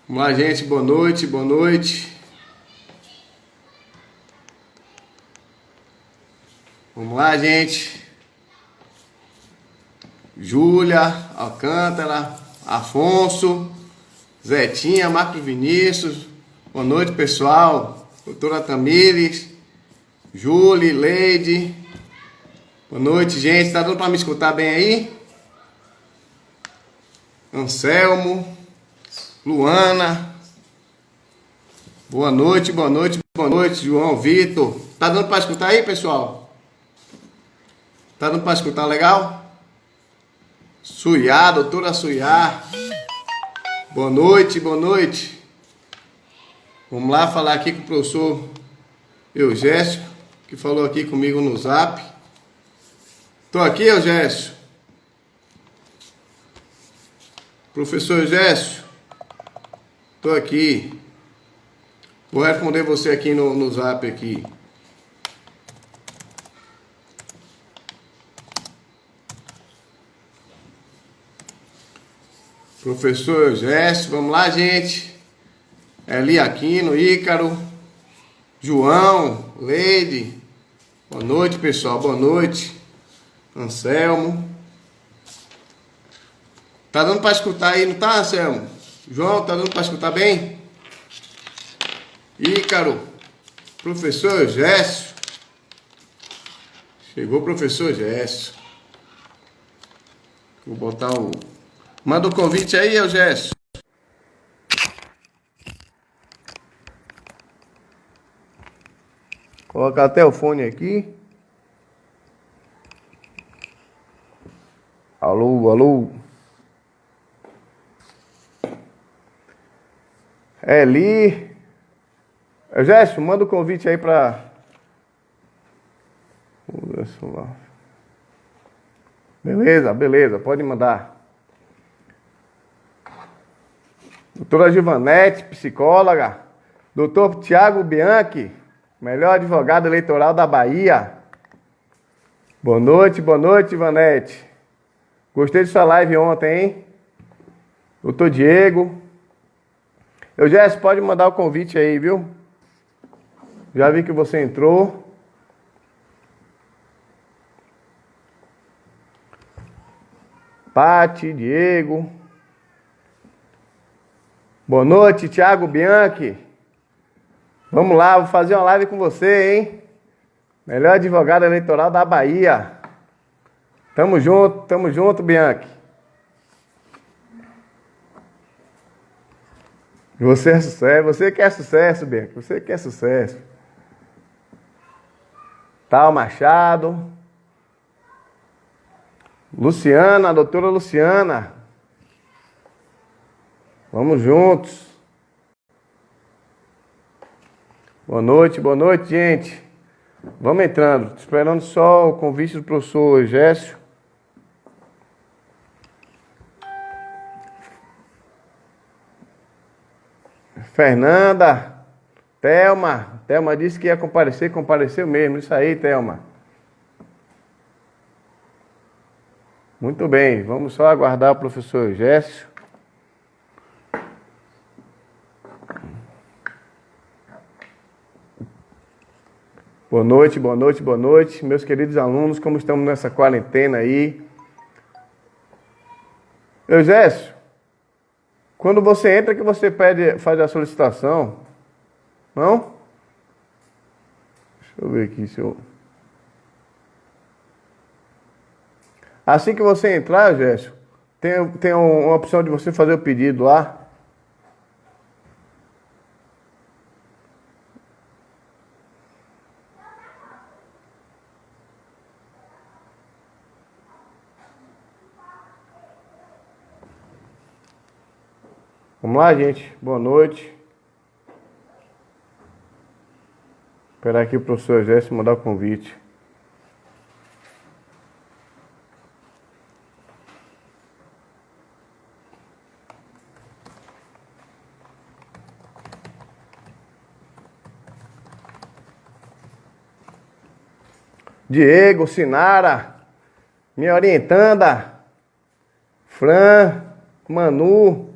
Vamos lá, gente. Boa noite, boa noite. Vamos lá, gente. Júlia, Alcântara, Afonso, Zetinha, Marcos Vinícius. Boa noite, pessoal. Doutora Tamires, Júlia, Leide. Boa noite, gente. Tá dando para me escutar bem aí? Anselmo, Luana. Boa noite, boa noite, boa noite, João Vitor. Tá dando para escutar aí, pessoal? Tá dando para escutar legal? Suyá, doutora Suyá. Boa noite, boa noite. Vamos lá falar aqui com o professor Eugésio, que falou aqui comigo no Zap. Tô aqui, Eugésio. Professor Eugésio, tô aqui. Vou responder você aqui no Zap aqui. Professor Eugésio, vamos lá, gente. Eli Aquino, Ícaro, João, Leide. Boa noite, pessoal, boa noite. Anselmo. Tá dando para escutar aí, não tá, Anselmo? João, tá dando para escutar bem? Ícaro, professor Eugésio. Chegou o professor Eugésio. Vou botar o... Manda o convite aí, Eugésio. Colocar até o fone aqui. Alô, alô. Eli. Eugésio, manda o convite aí pra... Beleza, beleza, pode mandar. Doutora Givanete, psicóloga. Doutor Tiago Bianchi, melhor advogado eleitoral da Bahia. Boa noite, Givanete. Gostei de sua live ontem, hein? Doutor Diego. Eugésio, pode mandar o convite aí, viu? Já vi que você entrou. Pati, Diego. Boa noite, Thiago Bianchi. Vamos lá, vou fazer uma live com você, hein? Melhor advogado eleitoral da Bahia. Tamo junto, Bianchi. Você é sucesso, você quer sucesso, Bianchi. Você quer sucesso. Tal Machado. Luciana, doutora Luciana. Vamos juntos. Boa noite, gente. Vamos entrando. Tô esperando só o convite do professor Eugésio. Fernanda. Thelma. Thelma disse que ia comparecer, compareceu mesmo. Isso aí, Thelma. Muito bem, vamos só aguardar o professor Eugésio. Boa noite, meus queridos alunos, como estamos nessa quarentena aí? Eugésio, quando você entra que você faz a solicitação, não? Deixa eu ver aqui se eu... Assim que você entrar, Eugésio, tem uma opção de você fazer o pedido lá. Vamos lá, gente. Boa noite. Esperar aqui o professor Eugésio mandar o convite. Diego, Sinara, minha orientanda, Fran, Manu,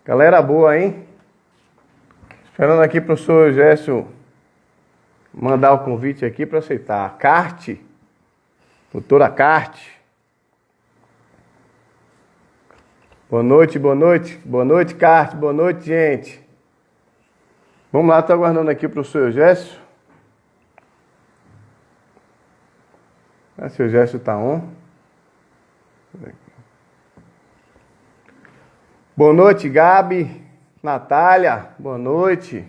Galera boa, hein? Esperando aqui pro senhor Gerson mandar o convite aqui para aceitar. Carte, doutora Carte. Boa noite, boa noite. Boa noite, Carte. Boa noite, gente. Vamos lá, tô aguardando aqui pro senhor Gerson. O senhor Gerson tá on. Boa noite, Gabi. Natália, boa noite.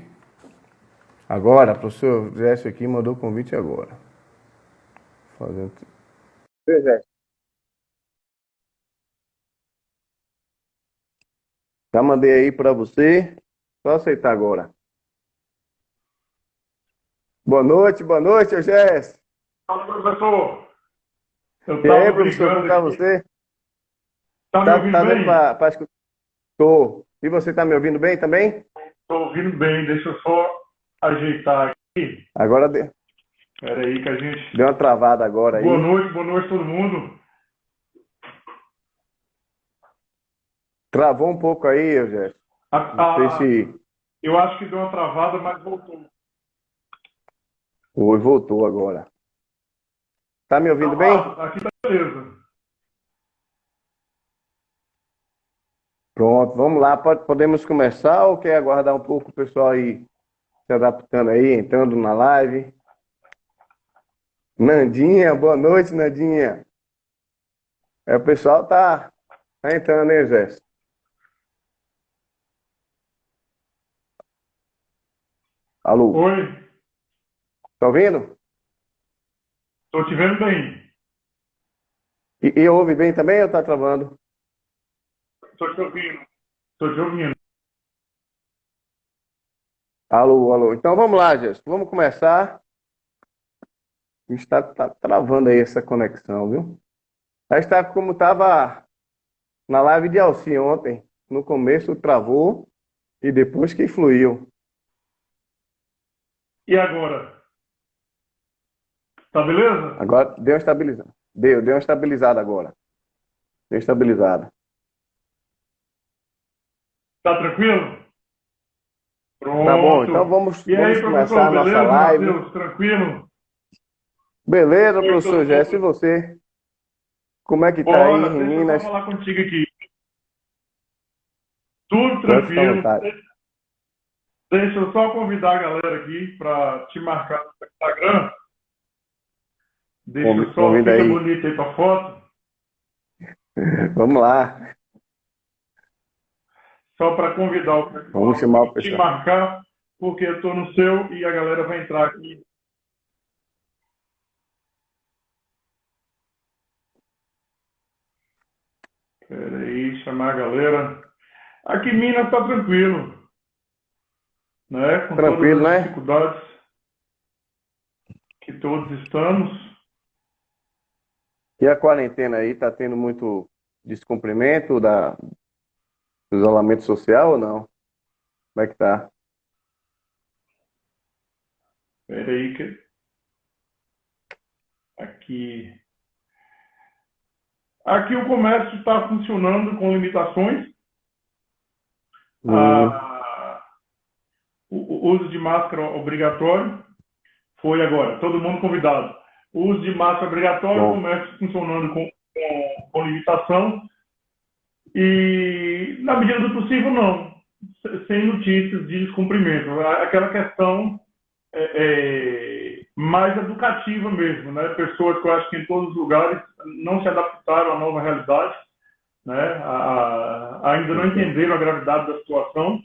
Agora, professor Gerson aqui mandou o convite agora. Fazendo... Já mandei aí para você. Só aceitar agora. Boa noite, Gerson. Fala, professor. Eu E aí, estava professor, como brigando tá aqui. você? Tá me ouvindo Tá dando bem? para escutar? Tô. E você tá me ouvindo bem também? Estou ouvindo bem. Deixa eu só ajeitar aqui. Agora Espera aí que a gente... deu uma travada agora aí. Boa noite todo mundo. Travou um pouco aí, Gerson. A, Não sei a- se eu acho que deu uma travada, mas voltou. Oi, voltou agora. Tá me ouvindo bem? Aqui tá beleza. Pronto, vamos lá. Podemos começar ou quer aguardar um pouco o pessoal aí se adaptando aí, entrando na live? Nandinha, boa noite, Nandinha. O pessoal tá entrando, hein, Gerson? Alô, Oi. tá ouvindo? Estou te vendo bem. E ouve bem também ou tá travando? Estou te ouvindo. Estou te ouvindo. Alô, alô. Então vamos lá, Gerson. Vamos começar. A gente tá travando aí essa conexão, viu? Aí está como estava na live de Alci ontem. No começo travou e depois que fluiu. E agora? Tá beleza? Agora deu uma estabilizada. Deu uma estabilizada agora. Deu estabilizada. Tá tranquilo? Tá bom, então Pronto. vamos, E aí, vamos começar professor? a nossa Beleza, live. Matheus? Tranquilo? Beleza, Oi, professor todo Gerson, e mundo. você? Como é que tá aí Bora, em deixa eu só Minas? falar contigo aqui. Tudo Pode ficar à tranquilo. vontade. Deixa eu só convidar a galera aqui para te marcar no Instagram. Deixa eu só, Convida fica aí. bonito aí tua foto. Vamos lá. Só para convidar o Vamos pessoal chamar o e te pessoal. marcar, porque eu estou no seu e a galera vai entrar aqui. Espera aí, chamar a galera. Aqui em Minas está tranquilo, né? Com todas Tranquilo, as né? dificuldades que todos estamos. E a quarentena aí, tá tendo muito descumprimento do isolamento social ou não? Como é que tá? Espera aí que aqui aqui o comércio está funcionando com limitações. Hum, Ah, o uso de máscara obrigatório foi agora, todo mundo convidado. O uso de máscara obrigatório, o bom. comércio funcionando com limitação e, na medida do possível, não. Sem notícias de descumprimento. Aquela questão mais educativa mesmo, né? Pessoas que eu acho que em todos os lugares não se adaptaram à nova realidade, né? Ainda não entenderam a gravidade da situação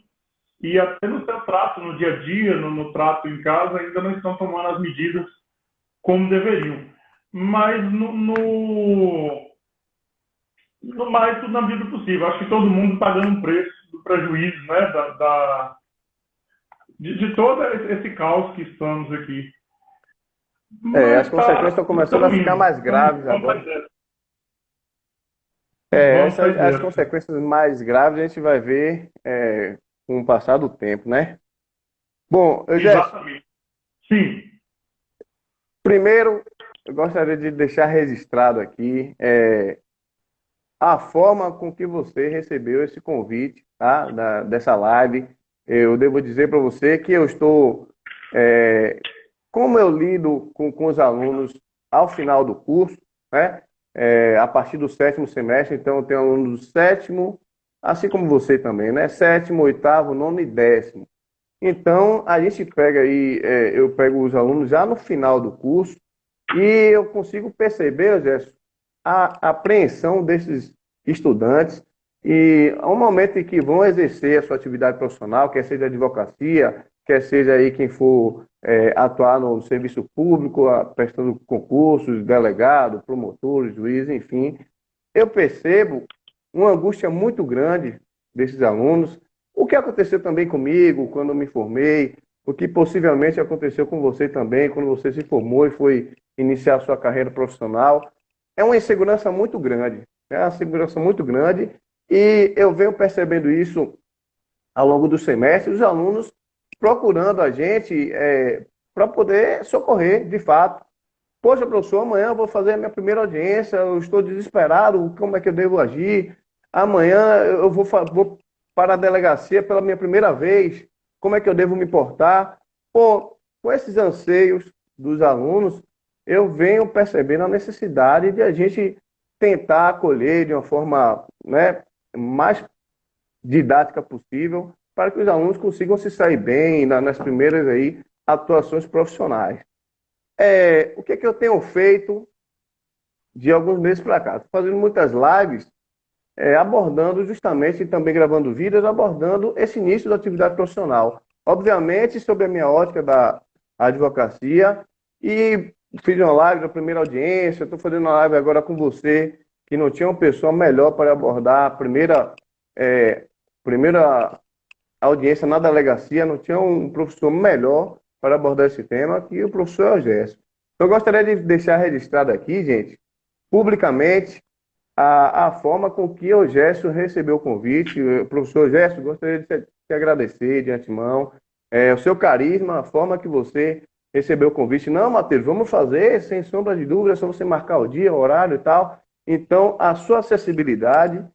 e até no seu trato no dia a dia, no trato em casa, ainda não estão tomando as medidas como deveriam. Mas no mais, tudo na medida do possível. Acho que todo mundo está dando um preço do prejuízo, né? De todo esse caos que estamos aqui. As Mas consequências estão começando a estamos ficar indo. mais graves Vamos agora. fazer. Vamos fazer As essa. consequências mais graves a gente vai ver com o passar do tempo, né? Bom, eu já, Exatamente. Sim. primeiro, eu gostaria de deixar registrado aqui, a forma com que você recebeu esse convite, tá? Dessa live. Eu devo dizer para você que eu estou, é, como eu lido com os alunos ao final do curso, né? A partir do sétimo semestre, então eu tenho alunos do sétimo, assim como você também, né? Sétimo, oitavo, nono e décimo. Então, a gente pega aí, eu pego os alunos já no final do curso e eu consigo perceber, Gerson, a apreensão desses estudantes e ao momento em que vão exercer a sua atividade profissional, quer seja advocacia, quer seja aí quem for atuar no serviço público, prestando concursos, delegado, promotor, juiz, enfim, eu percebo uma angústia muito grande desses alunos. O que aconteceu também comigo quando eu me formei, o que possivelmente aconteceu com você também quando você se formou e foi iniciar a sua carreira profissional, é uma insegurança muito grande. É uma insegurança muito grande e eu venho percebendo isso ao longo do semestre, os alunos procurando a gente para poder socorrer, de fato. Poxa, professor, amanhã eu vou fazer a minha primeira audiência, eu estou desesperado, como é que eu devo agir? Amanhã eu vou para a delegacia pela minha primeira vez, como é que eu devo me portar? Pô, com esses anseios dos alunos, eu venho percebendo a necessidade de a gente tentar acolher de uma forma, né, mais didática possível, para que os alunos consigam se sair bem nas primeiras aí, atuações profissionais. O que é que eu tenho feito de alguns meses para cá? Estou fazendo muitas lives, abordando justamente, e também gravando vídeos, abordando esse início da atividade profissional. Obviamente, sobre a minha ótica da advocacia, e fiz uma live da primeira audiência, estou fazendo uma live agora com você, que não tinha uma pessoa melhor para abordar a primeira audiência na delegacia, não tinha um professor melhor para abordar esse tema que o professor Eugésio. Eu gostaria de deixar registrado aqui, gente, publicamente, a forma com que o Gerson recebeu o convite. Professor Gerson, gostaria de te agradecer de antemão. O seu carisma, a forma que você recebeu o convite. Não, Matheus, vamos fazer, sem sombra de dúvida, é só você marcar o dia, o horário e tal. Então, a sua acessibilidade,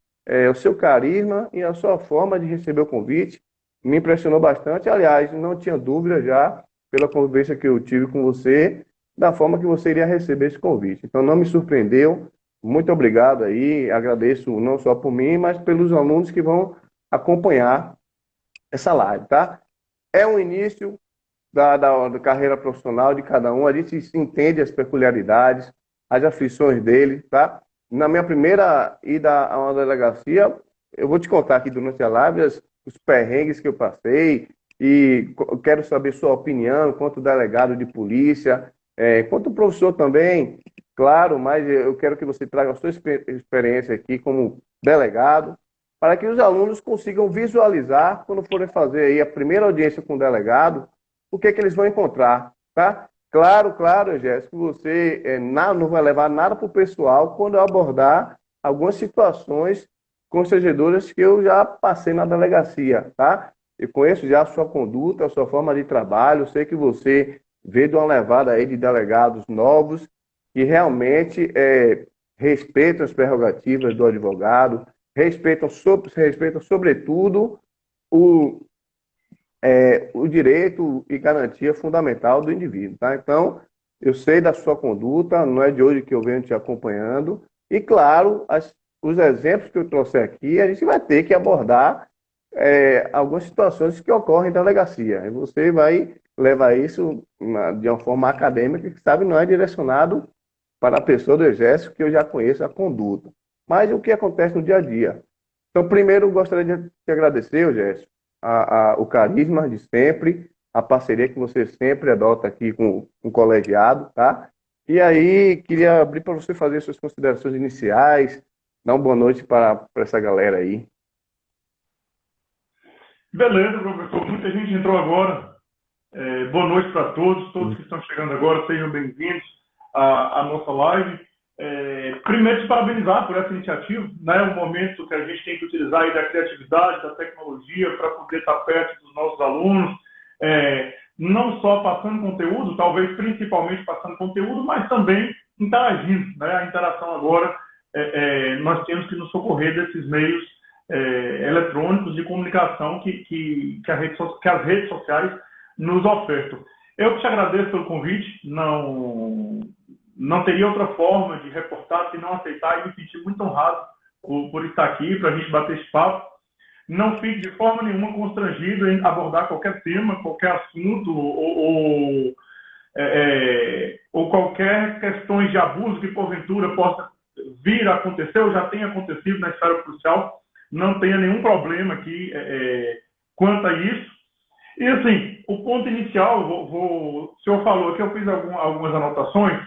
o seu carisma e a sua forma de receber o convite me impressionou bastante. Aliás, não tinha dúvida já, pela convivência que eu tive com você, da forma que você iria receber esse convite. Então, não me surpreendeu. Muito obrigado aí, agradeço não só por mim, mas pelos alunos que vão acompanhar essa live, tá? É um início da carreira profissional de cada um, a gente entende as peculiaridades, as aflições dele, tá? Na minha primeira ida a uma delegacia, eu vou te contar aqui durante a live os perrengues que eu passei e quero saber sua opinião quanto delegado de polícia, quanto professor também, claro, mas eu quero que você traga a sua experiência aqui como delegado, para que os alunos consigam visualizar, quando forem fazer aí a primeira audiência com o delegado, o que é que eles vão encontrar, tá? Claro, Jéssica, que você não vai levar nada para o pessoal quando eu abordar algumas situações constrangedoras que eu já passei na delegacia, tá? Eu conheço já a sua conduta, a sua forma de trabalho, sei que você veio de uma levada aí de delegados novos que realmente respeitam as prerrogativas do advogado, respeitam sobretudo, o, o direito e garantia fundamental do indivíduo, tá? Então, eu sei da sua conduta, não é de hoje que eu venho te acompanhando, e claro, os exemplos que eu trouxe aqui, a gente vai ter que abordar algumas situações que ocorrem na delegacia. E você vai levar isso de uma forma acadêmica, que sabe, não é direcionado para a pessoa do Exército, que eu já conheço a conduta. Mas o que acontece no dia a dia? Então, primeiro, eu gostaria de te agradecer, Exército, o carisma de sempre, a parceria que você sempre adota aqui com o colegiado, tá? E aí, queria abrir para você fazer suas considerações iniciais, dar uma boa noite para essa galera aí. Beleza, professor. Muita gente entrou agora. Boa noite para todos que estão chegando agora, sejam bem-vindos à nossa live. Primeiro, te parabenizar por essa iniciativa, né? Um momento que a gente tem que utilizar aí da criatividade, da tecnologia, para poder estar perto dos nossos alunos, não só passando conteúdo, talvez principalmente passando conteúdo, mas também interagindo, né? A interação agora nós temos que nos socorrer desses meios eletrônicos de comunicação que as redes sociais nos ofertam. Eu te agradeço pelo convite, não teria outra forma de reportar se não aceitar e me sentir muito honrado por estar aqui, para a gente bater esse papo. Não fique de forma nenhuma constrangido em abordar qualquer tema, qualquer assunto ou qualquer questões de abuso que porventura possa vir a acontecer ou já tenha acontecido na esfera policial. Não tenha nenhum problema aqui quanto a isso. E assim, o ponto inicial, o senhor falou que eu fiz algumas anotações.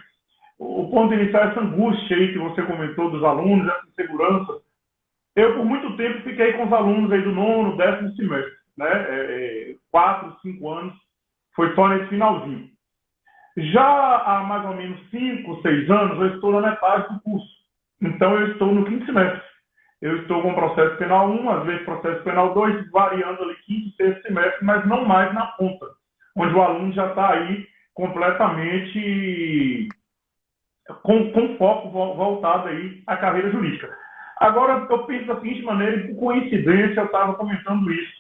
O ponto inicial é essa angústia aí que você comentou dos alunos, essa insegurança. Eu, por muito tempo, fiquei com os alunos aí do 9º, 10º semestre, né? 4, 5 anos, foi só nesse finalzinho. Já há mais ou menos 5, 6 anos, eu estou na metade do curso. Então, eu estou no 5º semestre. Eu estou com processo penal 1, às vezes processo penal 2, variando ali 5º, 6º semestre, mas não mais na ponta, onde o aluno já está aí completamente com foco voltado aí à carreira jurídica. Agora, eu penso da seguinte maneira, e por coincidência, eu estava comentando isso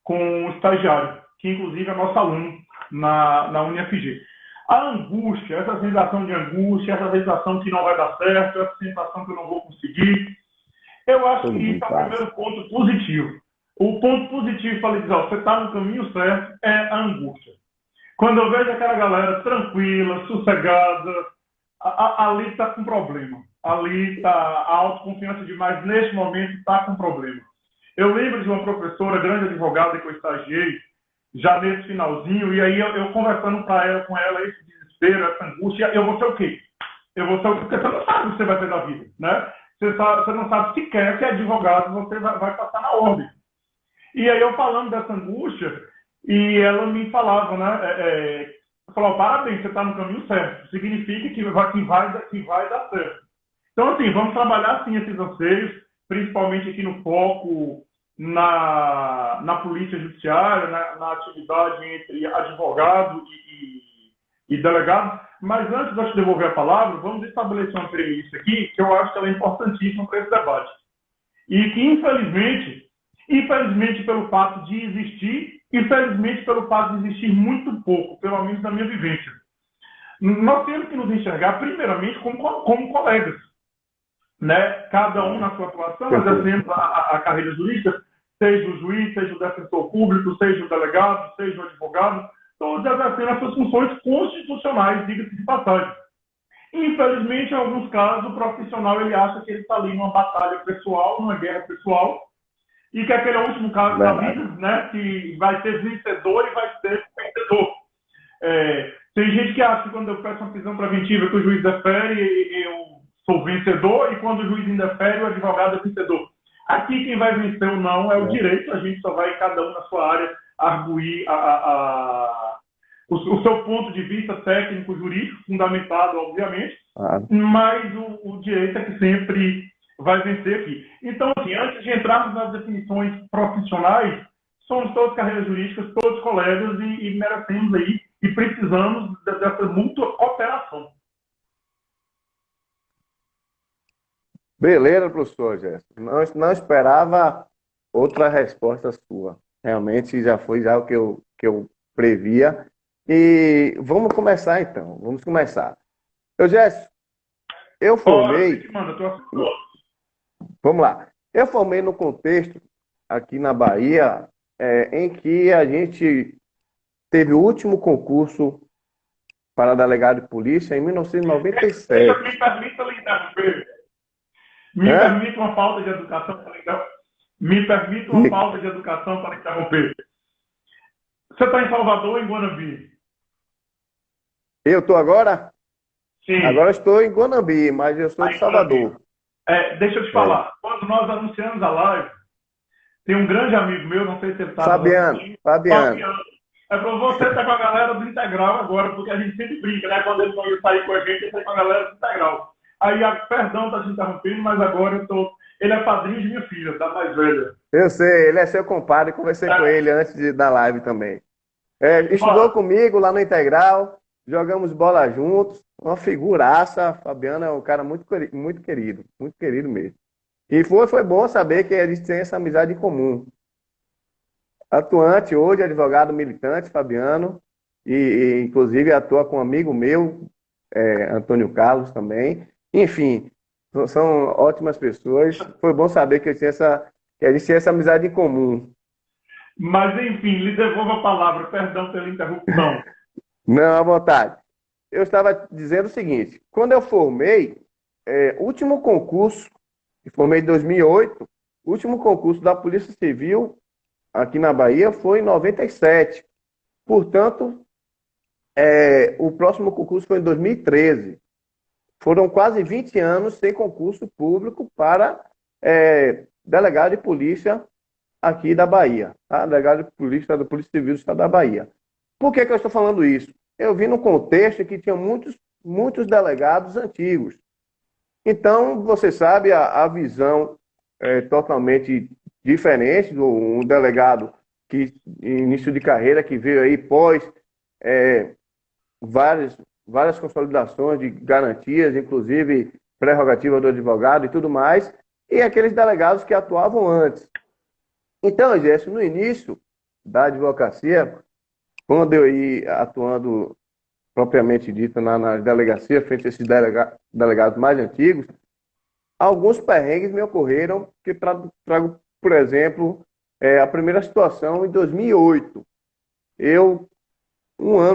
com o estagiário, que inclusive é nosso aluno na UniFG. A angústia, essa sensação de angústia, essa sensação que não vai dar certo, essa sensação que eu não vou conseguir, eu acho que isso é o primeiro ponto positivo. O ponto positivo para dizer, você está no caminho certo, é a angústia. Quando eu vejo aquela galera tranquila, sossegada, ali está com problema. Ali está a autoconfiança demais, neste momento está com problema. Eu lembro de uma professora, grande advogada que eu estagiei, já nesse finalzinho, e aí eu conversando com ela, esse desespero, essa angústia, eu vou ser o quê? Eu vou ser o quê? Porque você não sabe o que você vai ter da vida, né? Você não sabe sequer que advogado você vai passar na ordem. E aí eu falando dessa angústia, e ela me falava, né? Falou, parabéns, você está no caminho certo. Significa que vai dar certo. Então, assim, vamos trabalhar, sim, esses anseios, principalmente aqui no foco na polícia judiciária, na atividade entre advogado e delegado. Mas antes de eu te devolver a palavra, vamos estabelecer uma premissa aqui, que eu acho que ela é importantíssima para esse debate. E que, infelizmente pelo fato de existir, infelizmente pelo fato de existir muito pouco, pelo menos na minha vivência, nós temos que nos enxergar primeiramente como colegas, né? Cada um na sua atuação, exercendo a carreira jurídica, seja o juiz, seja o defensor público, seja o delegado, seja o advogado, todos exercendo as suas funções constitucionais, diga-se de passagem. Infelizmente, em alguns casos, o profissional ele acha que ele está ali numa batalha pessoal, numa guerra pessoal, e que aquele é o último caso da vida, né? Que vai ter vencedor e vai ter vencedor. Tem gente que acha que quando eu peço uma prisão preventiva que o juiz defere, eu sou vencedor, e quando o juiz indefere, o advogado é vencedor. Aqui quem vai vencer ou não é o direito, a gente só vai, cada um na sua área, arguir o seu ponto de vista técnico, jurídico, fundamentado, obviamente, mas o direito é que sempre vai vencer aqui. Então, assim, antes de entrarmos nas definições profissionais, somos todos carreiras jurídicas, todos colegas e merecemos aí e precisamos dessa mútua cooperação. Beleza, professor Gerson. Não esperava outra resposta sua. Realmente já foi já o que eu previa. E vamos começar então. Vamos começar. Gerson, eu formei. Vamos lá. Eu formei no contexto aqui na Bahia, em que a gente teve o último concurso para delegado de polícia em 1997. Me permita lhe interromper. Me permita uma falta de educação para interromper. Você está em Salvador ou em Guanambi? Eu estou agora? Sim. Agora estou em Guanambi, mas eu sou de Salvador. Deixa eu te falar. Quando nós anunciamos a live, tem um grande amigo meu, não sei se ele está... Fabiano. É para você estar com a galera do Integral agora, porque a gente sempre brinca, né? Quando ele não ia sair com a gente, ele sai com a galera do Integral. Aí, perdão, está te interrompendo, mas agora eu tô... Ele é padrinho de minha filha, da mais velha. Eu sei, ele é seu compadre, conversei com ele antes da live também. Estudou comigo lá no Integral, jogamos bola juntos, Uma figuraça, Fabiano é um cara muito querido mesmo. E foi bom saber que a gente tem essa amizade em comum. Atuante hoje, advogado militante, Fabiano, inclusive atua com um amigo meu, Antônio Carlos também. Enfim, são ótimas pessoas. Foi bom saber que, que a gente tinha essa amizade em comum. Mas, enfim, lhe devolvo a palavra. Perdão pela interrupção. Não, à vontade. Eu estava dizendo o seguinte: quando eu formei, último concurso, formei em 2008, o último concurso da Polícia Civil aqui na Bahia foi em 97. Portanto, o próximo concurso foi em 2013. Foram quase 20 anos sem concurso público para delegado de polícia aqui da Bahia, tá? Delegado de polícia da Polícia Civil do Estado da Bahia. Por que eu estou falando isso? Eu vi no contexto que tinha muitos delegados antigos. Então, você sabe, a visão é totalmente diferente do um delegado que início de carreira, que veio aí pós várias consolidações de garantias, inclusive prerrogativa do advogado e tudo mais, e aqueles delegados que atuavam antes. Então, Gerson, no início da advocacia, quando eu ia atuando propriamente dito na delegacia, frente a esses delegados mais antigos, alguns perrengues me ocorreram, que trago, por exemplo, a primeira situação em 2008. Eu,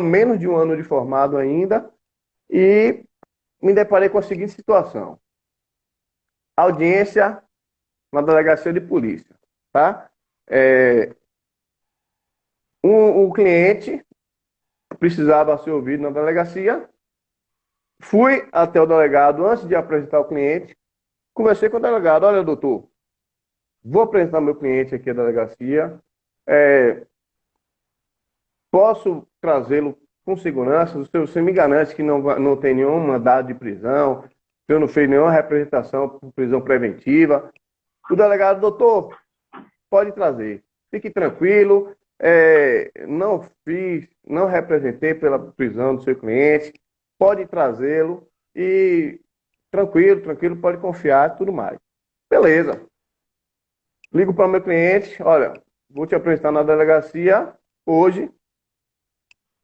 menos de um ano de formado ainda, e me deparei com a seguinte situação. Audiência na delegacia de polícia, tá? O cliente precisava ser ouvido na delegacia. Fui até o delegado antes de apresentar o cliente. Conversei com o delegado. Olha, doutor, vou apresentar meu cliente aqui à delegacia. Posso trazê-lo com segurança? Você me garante que não tem nenhum mandado de prisão, que eu não fiz nenhuma representação por prisão preventiva. O delegado, doutor, pode trazer. Fique tranquilo. Não representei pela prisão do seu cliente. Pode trazê-lo e tranquilo, pode confiar, tudo mais. Beleza. Ligo para o meu cliente, olha, vou te apresentar na delegacia hoje,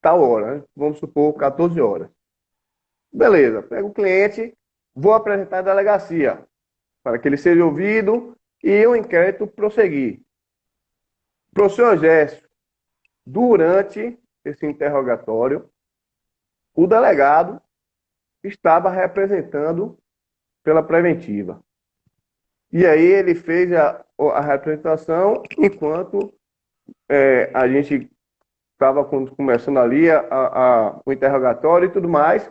tal hora, né? Vamos supor 14 horas. Beleza, pego o cliente, vou apresentar a delegacia para que ele seja ouvido e o inquérito prosseguir. Professor Gércio, durante esse interrogatório, o delegado estava representando pela preventiva. E aí ele fez a representação enquanto a gente estava começando ali o interrogatório e tudo mais.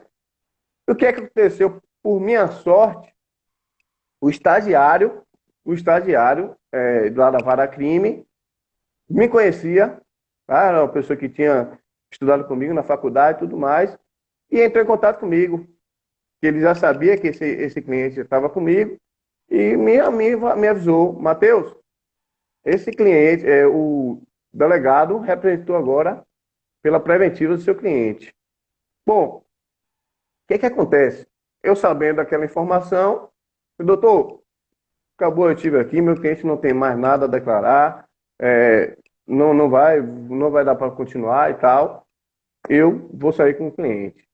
O que é que aconteceu? Por minha sorte, o estagiário lá da Vara Crime me conhecia, tá? Era uma pessoa que tinha estudado comigo na faculdade e tudo mais, e entrou em contato comigo, que ele já sabia que esse cliente estava comigo, e me avisou, Matheus, esse cliente, o delegado representou agora pela preventiva do seu cliente. Bom, o que acontece? Eu sabendo daquela informação, doutor, acabou, eu estive aqui, meu cliente não tem mais nada a declarar, não vai dar para continuar e tal, eu vou sair com o cliente.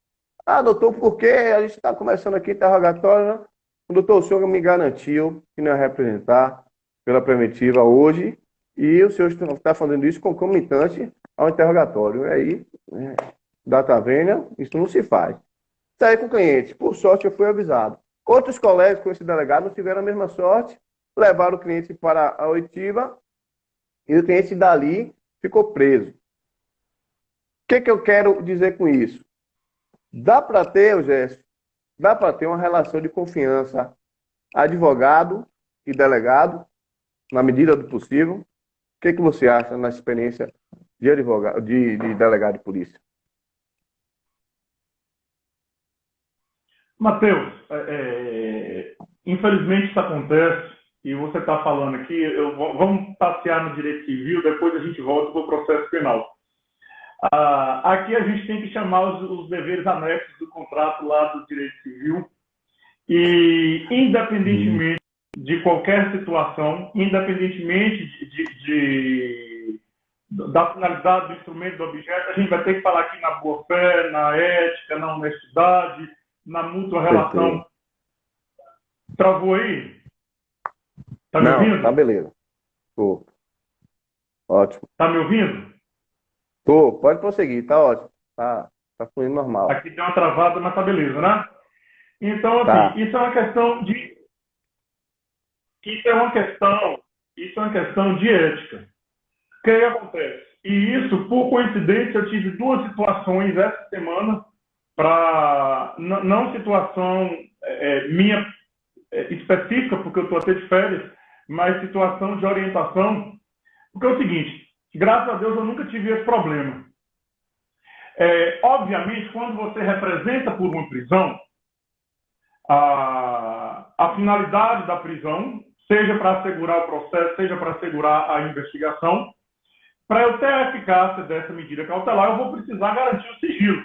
Ah, doutor, por quê? A gente está começando aqui interrogatório, né? Doutor, o senhor me garantiu que não ia representar pela preventiva hoje e o senhor está fazendo isso concomitante ao interrogatório. E aí, data vênia, isso não se faz. Saí com o cliente. Por sorte, eu fui avisado. Outros colegas com esse delegado não tiveram a mesma sorte, levaram o cliente para a oitiva e o cliente dali ficou preso. O que eu quero dizer com isso? Dá para ter, Gerson, dá para ter uma relação de confiança advogado e delegado, na medida do possível. O que você acha na experiência de advogado, de delegado de polícia? Matheus, infelizmente isso acontece, e você está falando aqui, vamos passear no direito civil, depois a gente volta para o processo penal. Aqui a gente tem que chamar os deveres anexos do contrato lá do direito civil e, independentemente de qualquer situação, independentemente da finalidade do instrumento, do objeto, a gente vai ter que falar aqui na boa-fé, na ética, na honestidade, na mútua relação. Travou aí? Tá me ouvindo? Tá beleza. Tô. Ótimo. Tá me ouvindo? Tô, pode prosseguir, tá ótimo. Tá fluindo normal. Aqui deu uma travada, mas tá beleza, né? Então, assim, Tá. isso é uma questão de... Isso é uma questão de ética. O que acontece? E isso, por coincidência, eu tive duas situações essa semana, não situação minha específica, porque eu estou até de férias, mas situação de orientação. Porque é o seguinte, graças a Deus eu nunca tive esse problema. Obviamente, quando você representa por uma prisão, a finalidade da prisão, seja para assegurar o processo, seja para assegurar a investigação, para eu ter a eficácia dessa medida cautelar, eu vou precisar garantir o sigilo.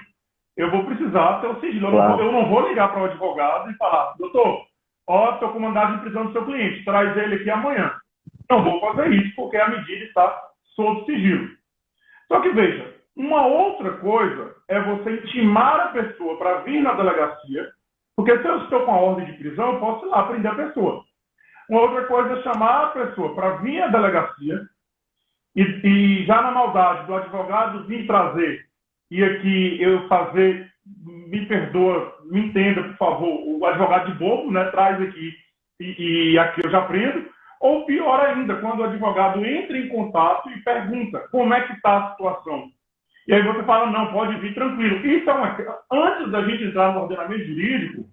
Eu vou precisar ter o sigilo. Claro. Eu não vou ligar para o advogado e falar, doutor, estou com mandado de prisão do seu cliente, traz ele aqui amanhã. Não vou fazer isso, porque a medida está sob sigilo. Só que, veja, uma outra coisa é você intimar a pessoa para vir na delegacia, porque se eu estou com a ordem de prisão, eu posso ir lá prender a pessoa. Uma outra coisa é chamar a pessoa para vir à delegacia e já na maldade do advogado vir trazer e aqui eu fazer, me perdoa, me entenda, por favor, o advogado de bobo, né, traz aqui e aqui eu já prendo. Ou pior ainda, quando o advogado entra em contato e pergunta como é que está a situação. E aí você fala, não, pode vir tranquilo. Isso antes da gente entrar no ordenamento jurídico,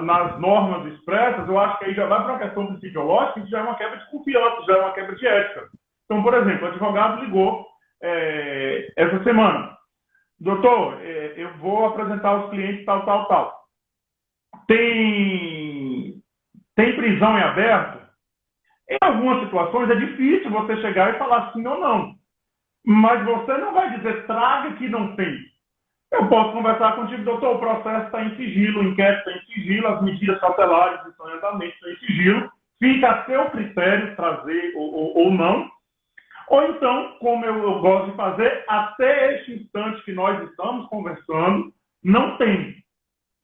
nas normas expressas, eu acho que aí já vai para uma questão principiológica, que já é uma quebra de confiança, já é uma quebra de ética. Então, por exemplo, o advogado ligou essa semana. Doutor, eu vou apresentar os clientes tal. Tem prisão em aberto? Em algumas situações é difícil você chegar e falar sim ou não. Mas você não vai dizer traga que não tem. Eu posso conversar contigo, doutor, o processo está em sigilo, o inquérito está em sigilo, as medidas cautelares estão em andamento, estão em sigilo. Fica a seu critério trazer ou não. Ou então, como eu gosto de fazer, até este instante que nós estamos conversando, não tem.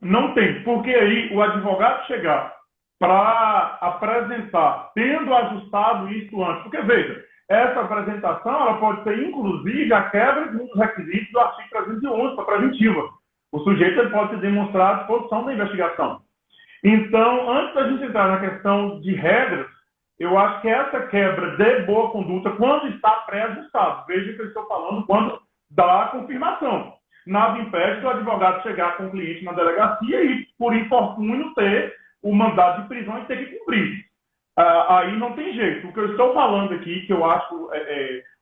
Não tem. Porque aí o advogado chegar para apresentar, tendo ajustado isso antes. Porque, veja, essa apresentação ela pode ser, inclusive, a quebra de um dos requisitos do artigo 311 para preventiva. O sujeito ele pode demonstrar a disposição da investigação. Então, antes da gente entrar na questão de regras, eu acho que essa quebra de boa conduta, quando está pré-ajustado, veja que eu estou falando quando dá a confirmação. Nada impede do advogado chegar com o cliente na delegacia e, por infortúnio, ter o mandado de prisão e ter que cumprir. Aí não tem jeito. O que eu estou falando aqui, que eu acho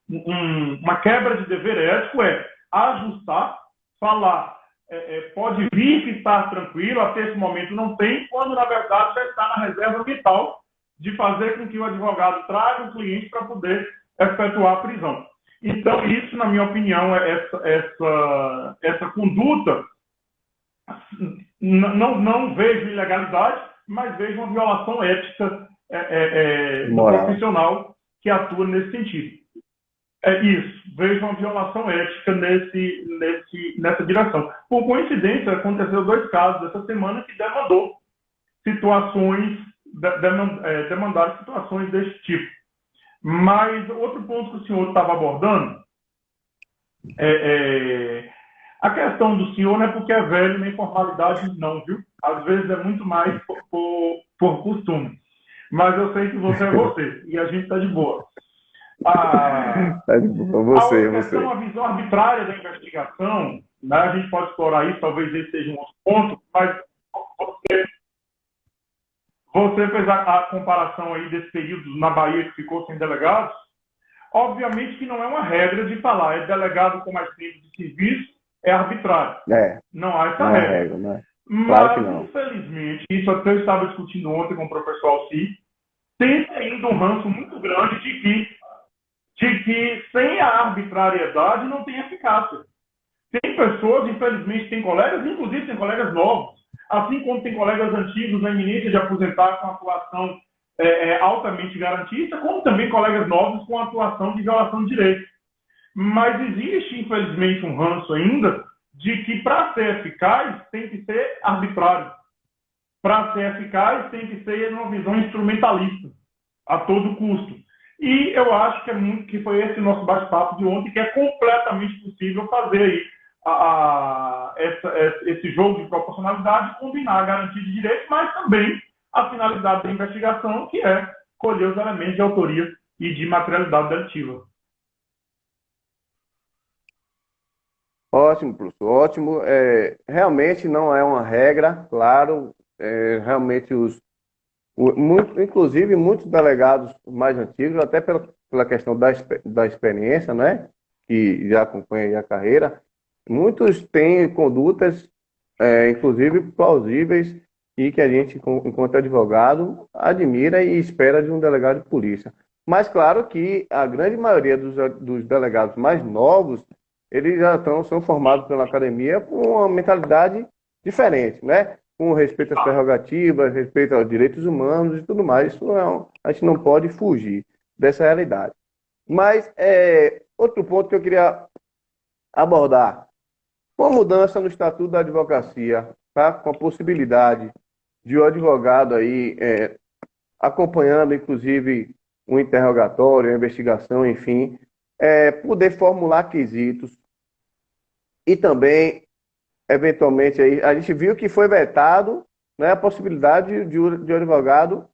uma quebra de dever ético, é ajustar, falar, pode vir que está tranquilo, até esse momento não tem, quando na verdade já está na reserva vital de fazer com que o advogado traga o cliente para poder efetuar a prisão. Então, isso, na minha opinião, essa conduta, não vejo ilegalidade, mas vejo uma violação ética do profissional que atua nesse sentido. É isso, vejo uma violação ética nessa direção. Por coincidência, aconteceu 2 casos dessa semana que demandaram situações desse tipo. Mas outro ponto que o senhor estava abordando a questão do senhor não é porque é velho, nem formalidade não, viu? Às vezes é muito mais por costume. Mas eu sei que você é você, e a gente está de boa. Tá de boa, A visão arbitrária da investigação, né, a gente pode explorar isso, talvez esse seja um outro ponto, mas você fez a comparação aí desse período na Bahia que ficou sem delegados. Obviamente que não é uma regra de falar, é delegado com mais tempo de serviço, é arbitrário. Não há essa regra. Né? Mas, claro que não. Infelizmente, isso até eu estava discutindo ontem com o professor Alci, tem ainda um ranço muito grande de que de que sem a arbitrariedade não tem eficácia. Tem pessoas, infelizmente, tem colegas, inclusive tem colegas novos, assim como tem colegas antigos na iminência de aposentar com atuação altamente garantista, como também colegas novos com atuação de violação de direitos. Mas existe, infelizmente, um ranço ainda de que, para ser eficaz, tem que ser arbitrário. Para ser eficaz, tem que ser uma visão instrumentalista, a todo custo. E eu acho que foi esse nosso bate-papo de ontem, que é completamente possível fazer aí esse jogo de proporcionalidade, combinar a garantia de direitos, mas também a finalidade da investigação, que é colher os elementos de autoria e de materialidade delitiva. Ótimo, professor, ótimo. Realmente não é uma regra, claro. Realmente inclusive muitos delegados mais antigos, até pela questão da experiência, né, que já acompanha a carreira, muitos têm condutas, inclusive plausíveis, e que a gente, enquanto advogado, admira e espera de um delegado de polícia. Mas claro que a grande maioria dos delegados mais novos, eles são formados pela academia com uma mentalidade diferente, né? Com respeito às prerrogativas, respeito aos direitos humanos e tudo mais. Isso a gente não pode fugir dessa realidade. Mas outro ponto que eu queria abordar, com a mudança no Estatuto da Advocacia, tá? Com a possibilidade de o advogado aí acompanhando, inclusive, um interrogatório, a investigação, enfim, poder formular quesitos e também, eventualmente, aí, a gente viu que foi vetado, né, a possibilidade de o advogado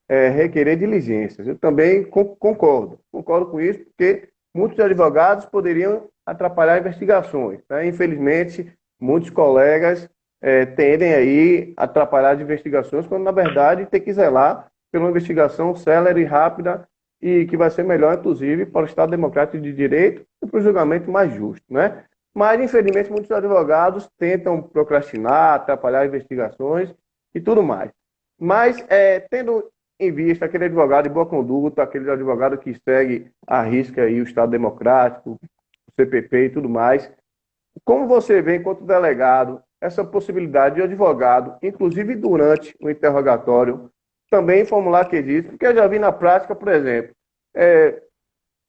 requerer diligências. Eu também concordo com isso, porque muitos advogados poderiam atrapalhar investigações, né? Infelizmente, muitos colegas tendem aí a atrapalhar as investigações, quando, na verdade, tem que zelar pela investigação célere e rápida e que vai ser melhor, inclusive, para o Estado Democrático de Direito e para o julgamento mais justo, né? Mas, infelizmente, muitos advogados tentam procrastinar, atrapalhar investigações e tudo mais. Mas, tendo em vista aquele advogado de boa conduta, aquele advogado que segue à risca aí o Estado Democrático, o CPP e tudo mais, como você vê, enquanto delegado, essa possibilidade de advogado, inclusive durante o interrogatório, também formular quesitos, porque eu já vi na prática, por exemplo,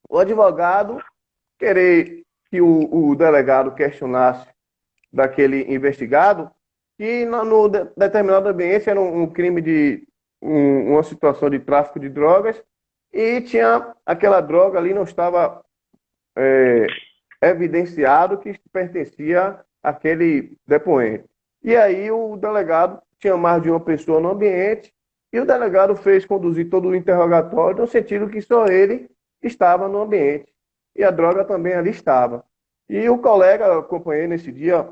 o advogado querer que o delegado questionasse daquele investigado que no determinado ambiente era um crime de uma situação de tráfico de drogas e tinha aquela droga ali, não estava evidenciado que pertencia àquele depoente. E aí o delegado tinha mais de uma pessoa no ambiente e o delegado fez conduzir todo o interrogatório no sentido que só ele estava no ambiente. E a droga também ali estava. E o colega, eu acompanhei nesse dia,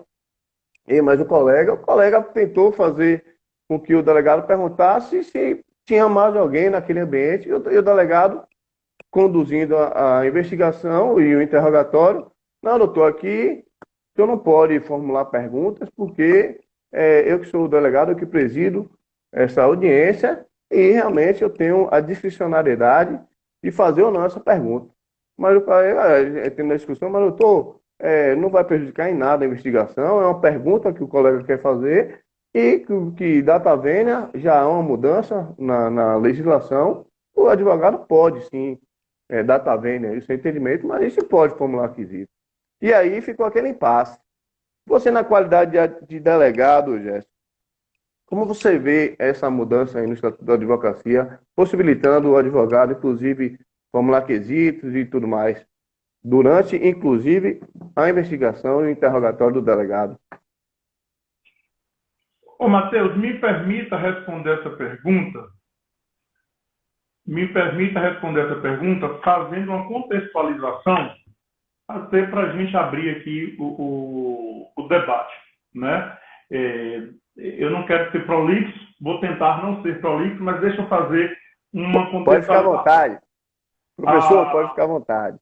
mas o colega tentou fazer com que o delegado perguntasse se tinha mais alguém naquele ambiente. E o delegado, conduzindo a investigação e o interrogatório, não, doutor, aqui o senhor não pode formular perguntas, porque eu que sou o delegado, eu que presido essa audiência, e realmente eu tenho a discricionariedade de fazer ou não essa pergunta. Mas o colega, tendo a discussão, mas doutor, não vai prejudicar em nada a investigação, é uma pergunta que o colega quer fazer, e que data vênia já há uma mudança na legislação, o advogado pode sim data vênia, isso é entendimento, mas isso pode formular quesito. E aí ficou aquele impasse. Você, na qualidade de delegado, Gerson, como você vê essa mudança aí no Estatuto da Advocacia, possibilitando o advogado, inclusive, formular quesitos e tudo mais, durante, inclusive, a investigação e o interrogatório do delegado? Ô, Matheus, me permita responder essa pergunta? Fazendo uma contextualização, até para a gente abrir aqui o debate, né? Eu não quero ser prolixo, vou tentar não ser prolixo, mas deixa eu fazer uma contextualização. Pode ficar à vontade. Professor, pode ficar à vontade.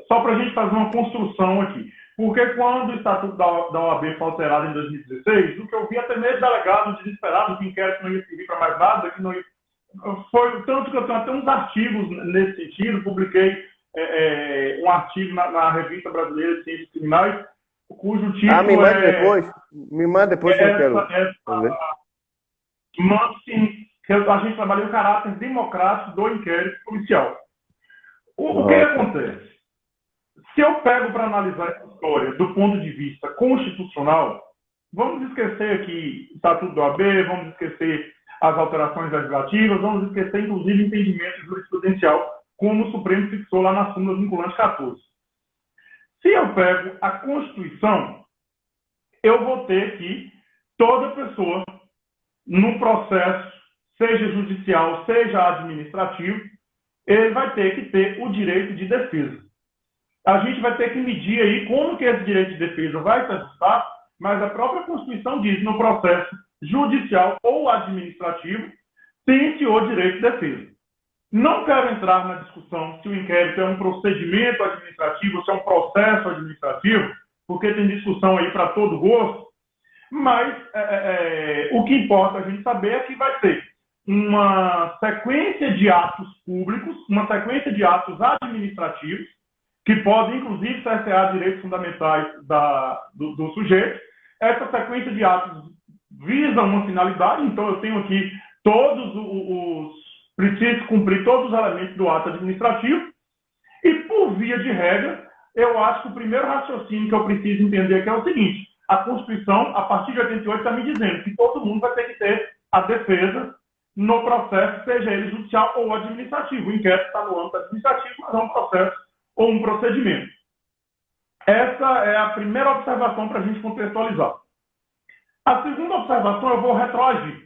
Só para a gente fazer uma construção aqui. Porque quando o Estatuto da OAB foi alterado em 2016, o que eu vi até mesmo delegado desesperado, que inquérito não ia servir para mais nada, que não ia... Foi tanto que eu tenho até uns artigos nesse sentido, publiquei um artigo na Revista Brasileira de Ciências Criminais, cujo título me manda depois. Me manda depois que eu quero fazer. A gente trabalha o caráter democrático do inquérito policial. O que acontece? Se eu pego para analisar essa história do ponto de vista constitucional, vamos esquecer aqui o Estatuto do OAB, vamos esquecer as alterações legislativas, vamos esquecer, inclusive, o entendimento jurisprudencial, como o Supremo fixou lá na súmula vinculante 14. Se eu pego a Constituição, eu vou ter que toda pessoa, no processo, seja judicial, seja administrativo, ele vai ter que ter o direito de defesa. A gente vai ter que medir aí como que esse direito de defesa vai se ajustar, mas a própria Constituição diz, no processo judicial ou administrativo, tem-se o direito de defesa. Não quero entrar na discussão se o inquérito é um procedimento administrativo, se é um processo administrativo, porque tem discussão aí para todo gosto, mas o que importa a gente saber é que vai ter uma sequência de atos públicos, uma sequência de atos administrativos, que podem, inclusive, cercear direitos fundamentais do sujeito. Essa sequência de atos visa uma finalidade, então eu tenho aqui preciso cumprir todos os elementos do ato administrativo, e, por via de regra, eu acho que o primeiro raciocínio que eu preciso entender aqui é o seguinte: a Constituição, a partir de 88, está me dizendo que todo mundo vai ter que ter a defesa no processo, seja ele judicial ou administrativo. O inquérito está no âmbito administrativo, mas é um processo ou um procedimento. Essa é a primeira observação para a gente contextualizar. A segunda observação, eu vou retroagir.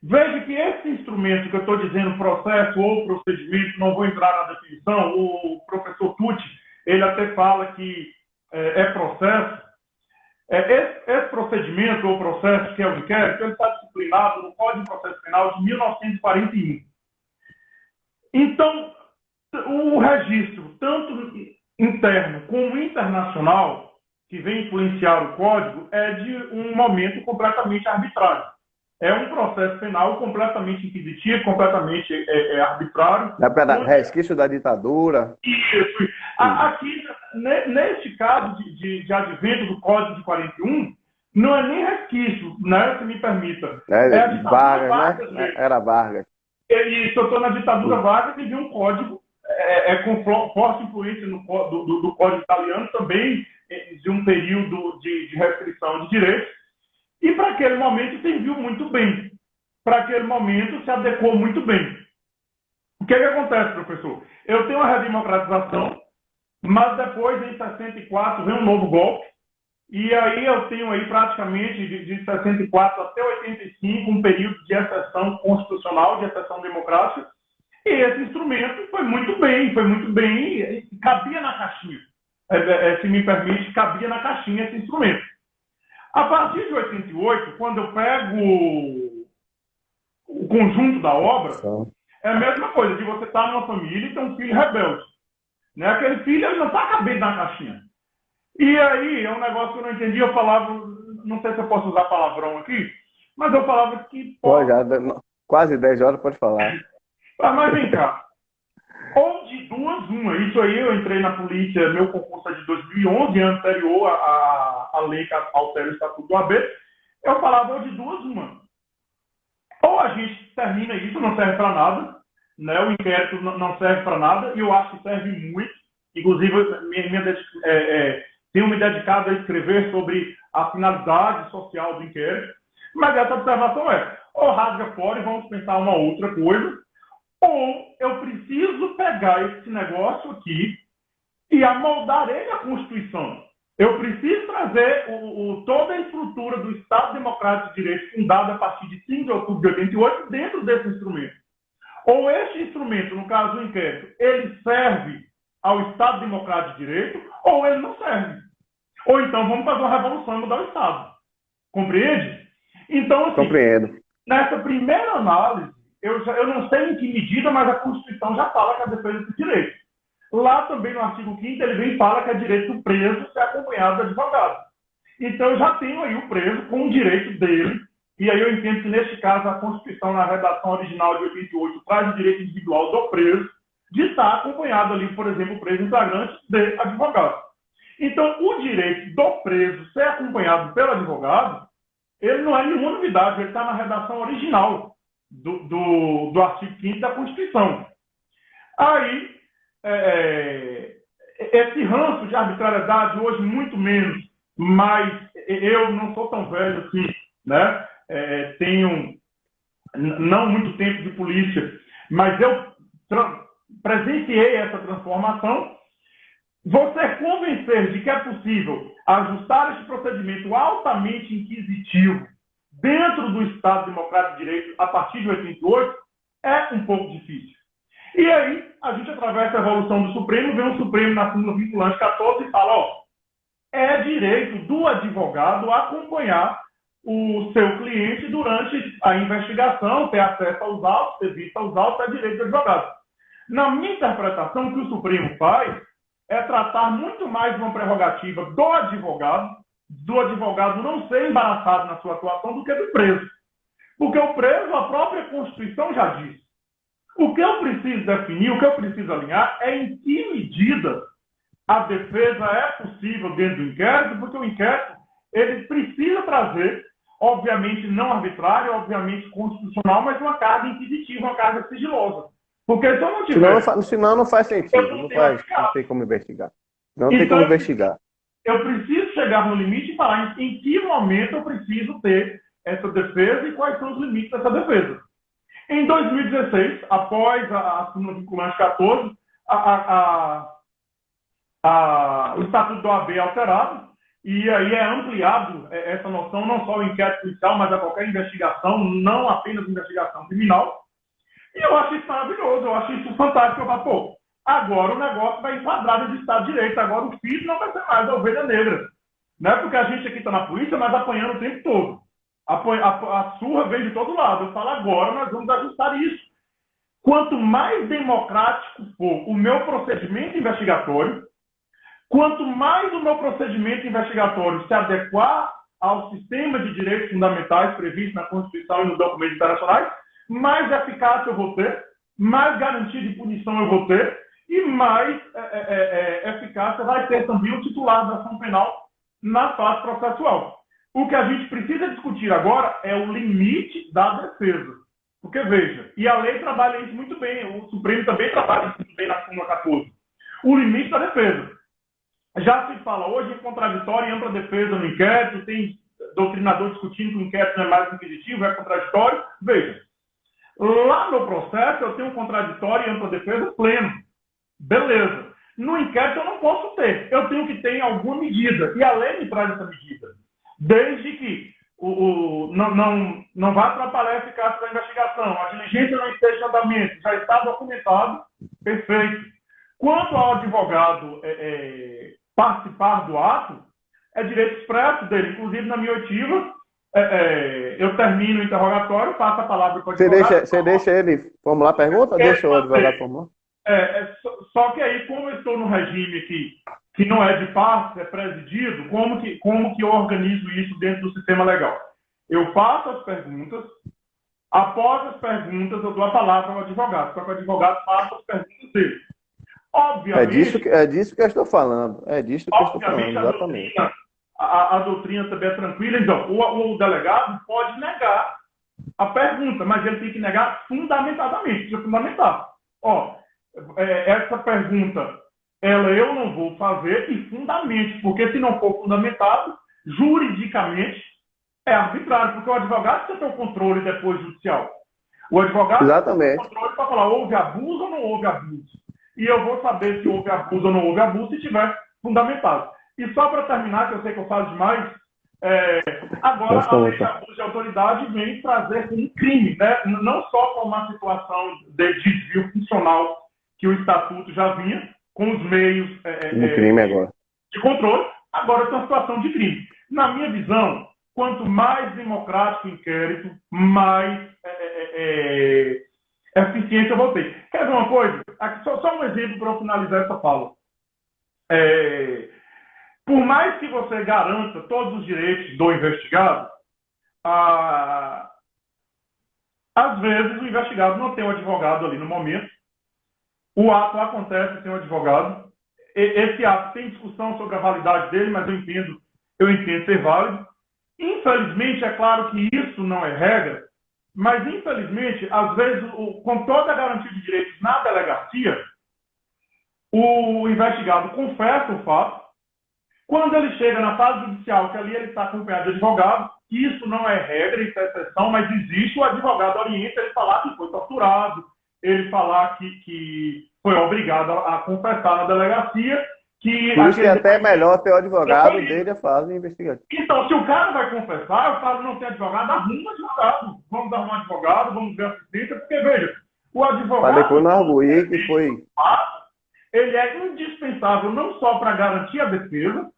Veja que esse instrumento que eu estou dizendo, processo ou procedimento, não vou entrar na definição, o professor Tucci, ele até fala que é processo. Esse procedimento ou processo, que é o inquérito, ele está disciplinado no Código de Processo Penal de 1941. Então, o registro, tanto interno como internacional, que vem influenciar o Código, é de um momento completamente arbitrário. É um processo penal completamente inquisitivo, completamente arbitrário. Resquício da ditadura. Isso. Aqui, neste caso de advento do Código de 41, não é nem resquício, né, se me permita. É a ditadura Vargas, né? Era Vargas. Isso, eu estou na ditadura Vargas e vi um código com forte influência do Código italiano, também de um período de restrição de direitos. E para aquele momento serviu muito bem. Para aquele momento se adequou muito bem. O que acontece, professor? Eu tenho uma redemocratização, mas depois, em 64, vem um novo golpe. E aí eu tenho aí praticamente de 64 até 85 um período de exceção constitucional, de exceção democrática. E esse instrumento foi muito bem, cabia na caixinha. Se me permite, cabia na caixinha esse instrumento. A partir de 88, quando eu pego o conjunto da obra, é a mesma coisa de você estar numa família e ter um filho rebelde. Né? Aquele filho ele não está cabendo na caixinha. E aí, é um negócio que eu não entendi, eu falava, não sei se eu posso usar palavrão aqui, mas eu falava que... Pode, quase 10 horas pode falar. Mas vem cá. Ou de duas, uma. Isso aí eu entrei na polícia, meu concurso é de 2011, anterior à lei que altera o Estatuto do OAB. Eu falava ou de duas, uma. Ou a gente termina isso, não serve para nada, né? O inquérito não serve para nada, e eu acho que serve muito. Inclusive, tenho me dedicado a escrever sobre a finalidade social do inquérito. Mas essa observação ou rasga fora e vamos pensar uma outra coisa, ou eu preciso pegar esse negócio aqui e amoldar ele à Constituição. Eu preciso trazer toda a estrutura do Estado Democrático de Direito, fundada a partir de 5 de outubro de 88, dentro desse instrumento. Ou este instrumento, no caso do inquérito, ele serve ao Estado Democrático de Direito, ou ele não serve. Ou então vamos fazer uma revolução e mudar o Estado. Compreende? Então, assim, compreendo. Nessa primeira análise, eu não sei em que medida, mas a Constituição já fala que a defesa do direito. Lá também, no artigo 5º, ele vem e fala que é direito do preso ser acompanhado do advogado. Então, eu já tenho aí o preso com o direito dele, e aí eu entendo que, neste caso, a Constituição, na redação original de 88, traz o direito individual do preso, de estar acompanhado ali, por exemplo, preso em flagrante de advogado. Então, o direito do preso ser acompanhado pelo advogado, ele não é nenhuma novidade, ele está na redação original do artigo 5º da Constituição. Aí, esse ranço de arbitrariedade, hoje muito menos, mas eu não sou tão velho assim, né? Tenho não muito tempo de polícia, mas eu presenciei essa transformação. Você convencer de que é possível ajustar este procedimento altamente inquisitivo dentro do Estado Democrático de Direito a partir de 88 é um pouco difícil. E aí, a gente atravessa a evolução do Supremo, vê o Supremo na súmula vinculante 14 e fala, é direito do advogado acompanhar o seu cliente durante a investigação, ter acesso aos autos, ter vista aos autos, é direito do advogado. Na minha interpretação, o que o Supremo faz é tratar muito mais de uma prerrogativa do advogado não ser embaraçado na sua atuação do que do preso. Porque o preso, a própria Constituição já diz. O que eu preciso definir, o que eu preciso alinhar é em que medida a defesa é possível dentro do inquérito, porque o inquérito ele precisa trazer, obviamente não arbitrário, obviamente constitucional, mas uma carga inquisitiva, uma carga sigilosa. Porque se eu não tiver... Senão não faz sentido, não tem como investigar. Não tem como investigar. Eu preciso chegar no limite e falar em que momento eu preciso ter essa defesa e quais são os limites dessa defesa. Em 2016, após a súmula vinculante 14, o Estatuto da OAB é alterado, e aí é ampliado essa noção não só ao inquérito policial, mas a qualquer investigação, não apenas investigação criminal. E eu acho isso maravilhoso, eu acho isso fantástico. Eu falo, agora o negócio vai enquadrar no Estado de Direito, agora o filho não vai ser mais a ovelha negra. Não é porque a gente aqui está na polícia, mas apanhando o tempo todo. A surra vem de todo lado. Eu falo, agora nós vamos ajustar isso. Quanto mais democrático for o meu procedimento investigatório, quanto mais o meu procedimento investigatório se adequar ao sistema de direitos fundamentais previsto na Constituição e nos documentos internacionais, mais eficácia eu vou ter, mais garantia de punição eu vou ter e mais eficácia vai ter também o titular da ação penal na fase processual. O que a gente precisa discutir agora é o limite da defesa. Porque, veja, e a lei trabalha isso muito bem, o Supremo também trabalha isso muito bem na súmula 14. O limite da defesa. Já se fala hoje em contraditório e ampla defesa no inquérito, tem doutrinador discutindo que o inquérito não é mais inquisitivo, é contraditório. Veja, lá no processo eu tenho um contraditório e ampla defesa pleno. Beleza. No inquérito eu não posso ter. Eu tenho que ter em alguma medida. E a lei me traz essa medida. Desde que não vá atrapalhar a eficácia da investigação, a diligência não esteja em andamento, já está documentado, perfeito. Quanto ao advogado participar do ato, é direito expresso dele. Inclusive, na minha oitiva, eu termino o interrogatório, passo a palavra para o advogado. Você deixa ele formular a pergunta ou deixa o advogado formular? Só que aí, como eu estou no regime aqui, que não é de parte, é presidido, como que eu organizo isso dentro do sistema legal? Eu faço as perguntas, após as perguntas eu dou a palavra ao advogado, para que o advogado faça as perguntas dele. Obviamente, é disso que eu estou falando. É disso que eu estou falando, exatamente. A doutrina também é tranquila. Então, o delegado pode negar a pergunta, mas ele tem que negar fundamentadamente, precisa fundamentar. Essa pergunta, eu não vou fazer e fundamente, porque se não for fundamentado, juridicamente é arbitrário, porque o advogado precisa ter o controle depois judicial. O advogado exatamente. tem o controle para falar houve abuso ou não houve abuso. E eu vou saber se houve abuso ou não houve abuso se tiver fundamentado. E só para terminar, que eu sei que eu falo demais, agora a lei de abuso de autoridade vem trazer um crime, né? Não só com uma situação de desvio funcional que o Estatuto já vinha, com os meios crime agora. De controle, agora tem uma situação de crime. Na minha visão, quanto mais democrático o inquérito, mais eficiência eu vou ter. Quer ver uma coisa? Aqui, só um exemplo para eu finalizar essa fala. Por mais que você garanta todos os direitos do investigado, às vezes o investigado não tem um advogado ali no momento O ato acontece, senhor advogado. Esse ato tem discussão sobre a validade dele, mas eu entendo ser válido. Infelizmente, é claro que isso não é regra, mas infelizmente, às vezes, com toda a garantia de direitos na delegacia, o investigado confessa o fato. Quando ele chega na fase judicial, que ali ele está acompanhado de advogado, isso não é regra, isso é exceção, mas existe, o advogado orienta ele falar que foi torturado, ele falar que foi obrigado a confessar na delegacia, que Por isso que é até aquele melhor ter o advogado depoimento. desde a fase investigativa. Então, se o cara vai confessar, eu falo, não tem advogado, arruma advogado. Vamos arrumar advogado, vamos ver assistência, porque, veja, o Para advogado, depois não arguir que foi. ele é indispensável não só para garantir a defesa,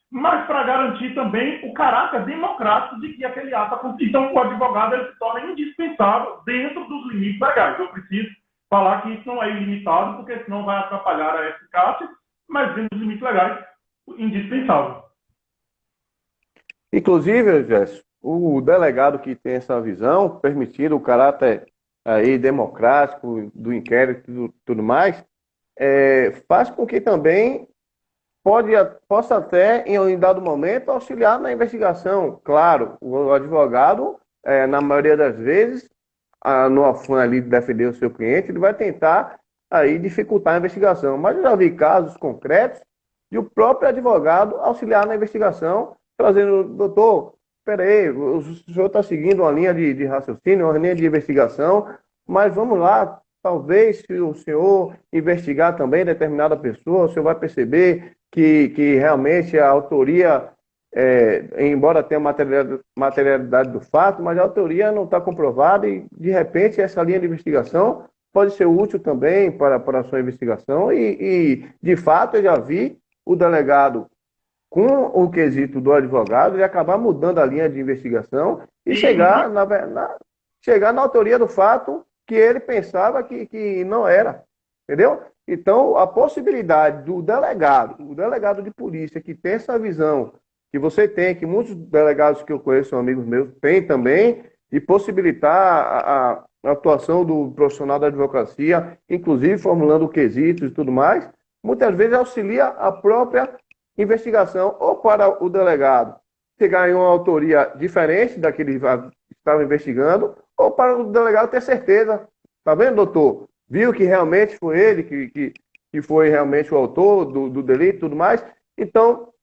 mas para garantir também o caráter democrático de que aquele ato aconteceu. Então, o advogado ele se torna indispensável dentro dos limites legais. Eu preciso falar que isso não é ilimitado, porque senão vai atrapalhar a eficácia, mas dentro dos limites legais, indispensável. Inclusive, Gerson, o delegado que tem essa visão, permitindo o caráter aí democrático do inquérito e tudo mais, faz com que também possa até, em um dado momento, auxiliar na investigação. Claro, o advogado, na maioria das vezes, no afã ali de defender o seu cliente, ele vai tentar aí dificultar a investigação. Mas eu já vi casos concretos de o próprio advogado auxiliar na investigação, trazendo, doutor, peraí, o senhor está seguindo uma linha de raciocínio, uma linha de investigação, mas vamos lá, talvez se o senhor investigar também determinada pessoa, o senhor vai perceber que realmente a autoria, embora tenha materialidade do fato, mas a autoria não está comprovada e, de repente, essa linha de investigação pode ser útil também para a sua investigação de fato, eu já vi o delegado com o quesito do advogado ele acabar mudando a linha de investigação e chegar na autoria do fato que ele pensava que não era, entendeu? Então, a possibilidade do delegado, o delegado de polícia que tem essa visão que você tem, que muitos delegados que eu conheço, são amigos meus, têm também, de possibilitar a atuação do profissional da advocacia, inclusive formulando quesitos e tudo mais, muitas vezes auxilia a própria investigação, ou para o delegado chegar em uma autoria diferente da que ele estava investigando, ou para o delegado ter certeza. Tá vendo, doutor? Viu que realmente foi ele que foi realmente o autor do delito e tudo mais. Então,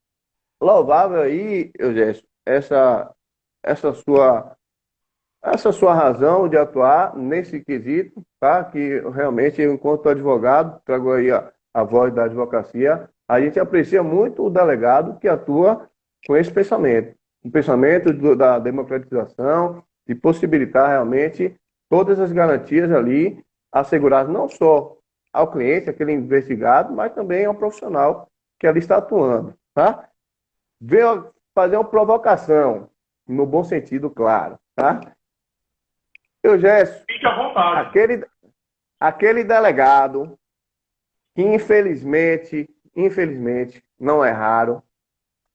louvável aí, Eugênio, essa sua razão de atuar nesse quesito, tá? Que realmente, enquanto advogado, trago aí a voz da advocacia, a gente aprecia muito o delegado que atua com esse pensamento, o pensamento da democratização, de possibilitar realmente todas as garantias ali asseguradas não só ao cliente, aquele investigado, mas também ao profissional que ali está atuando, tá? Veio fazer uma provocação, no bom sentido, claro, tá? Eu, Gerson, Fique à vontade. aquele delegado que infelizmente, não é raro,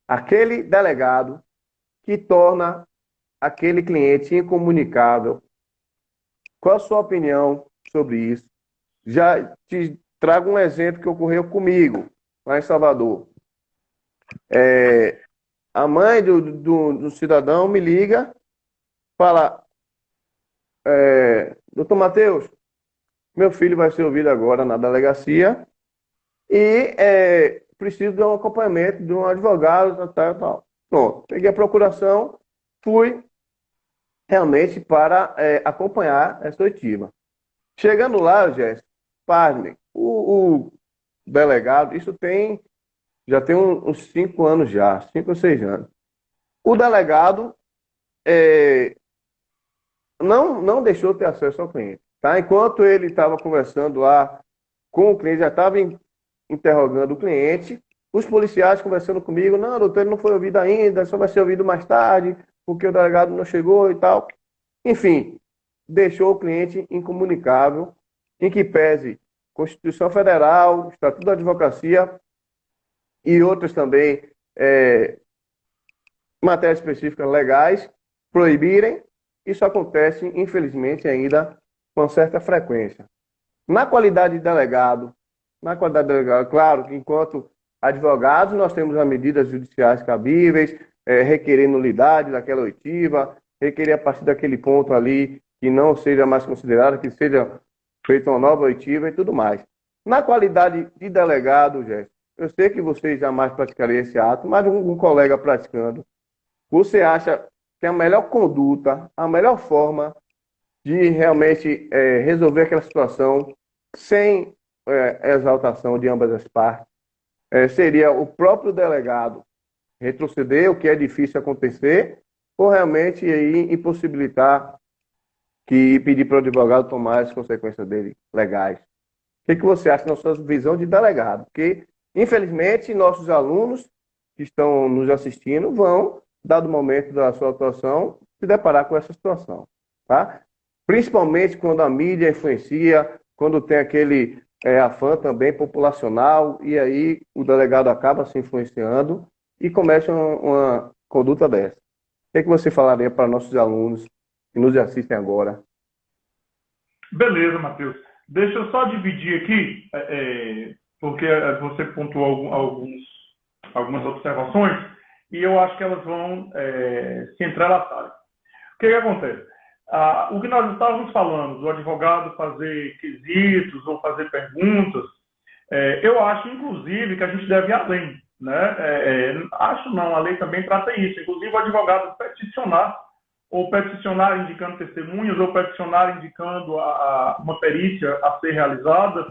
aquele delegado que torna aquele cliente incomunicável. Qual a sua opinião sobre isso? Já te trago um exemplo que ocorreu comigo, lá em Salvador. A mãe do cidadão me liga, fala, doutor Matheus, meu filho vai ser ouvido agora na delegacia e preciso de um acompanhamento de um advogado, tal. Pronto, peguei a procuração, fui realmente para acompanhar essa oitiva. Chegando lá, Jéssica, pasmem, o delegado, isso já tem uns 5 anos já, 5 ou 6 anos. O delegado não deixou ter acesso ao cliente. Tá? Enquanto ele estava conversando lá com o cliente, já estava interrogando o cliente, os policiais conversando comigo, não, doutor, ele não foi ouvido ainda, só vai ser ouvido mais tarde, porque o delegado não chegou e tal. Enfim, deixou o cliente incomunicável, em que pese Constituição Federal, Estatuto da Advocacia e outras também matérias específicas legais proibirem. Isso acontece, infelizmente, ainda com certa frequência. Na qualidade de delegado, claro que enquanto advogados nós temos as medidas judiciais cabíveis, requerer nulidade daquela oitiva, requerer a partir daquele ponto ali que não seja mais considerado, que seja feita uma nova oitiva e tudo mais. Na qualidade de delegado, Jéssica, eu sei que você jamais praticaria esse ato, mas um colega praticando, você acha que a melhor conduta, a melhor forma de realmente resolver aquela situação sem exaltação de ambas as partes, seria o próprio delegado retroceder, o que é difícil acontecer, ou realmente aí impossibilitar que pedir para o advogado tomar as consequências dele legais? O que você acha na sua visão de delegado? Porque, infelizmente, nossos alunos que estão nos assistindo vão, dado o momento da sua atuação, se deparar com essa situação, tá? Principalmente quando a mídia influencia, quando tem aquele afã também populacional, e aí o delegado acaba se influenciando e começa uma conduta dessa. O que você falaria para nossos alunos que nos assistem agora? Beleza, Matheus. Deixa eu só dividir aqui, porque você pontuou algumas observações, e eu acho que elas vão se entrelaçar. O que acontece? O que nós estávamos falando, do advogado fazer quesitos ou fazer perguntas, eu acho, inclusive, que a gente deve ir além. Né? Acho não, a lei também trata isso. Inclusive, o advogado peticionar indicando testemunhas, ou peticionar indicando uma perícia a ser realizada,